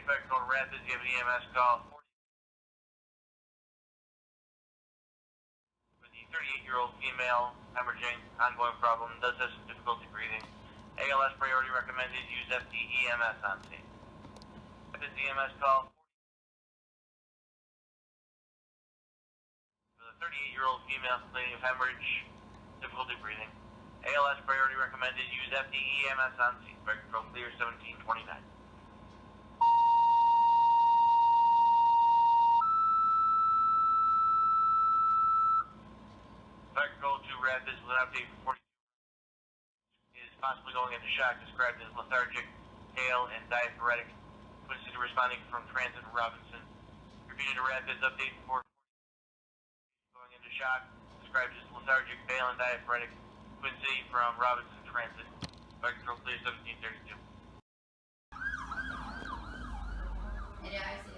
Fire Code Rapids, you have an EMS call. For the 38-year-old female, hemorrhaging, ongoing problem, does have some difficulty breathing. ALS priority recommended, use EMS on scene. Rapids EMS call. For the 38-year-old female complaining of hemorrhage, difficulty breathing. ALS priority recommended, use EMS on scene. Fire Control clear 1729. Fire Control to Rapids with an update for 42. Is possibly going into shock, described as lethargic, pale, and diaphoretic. Twin City responding from Transit and Robinson. Repeated a Rapids update for 42. Going into shock, described as lethargic, pale, and diaphoretic. Twin City from Robinson Transit. Fire Control clear 1732. And I see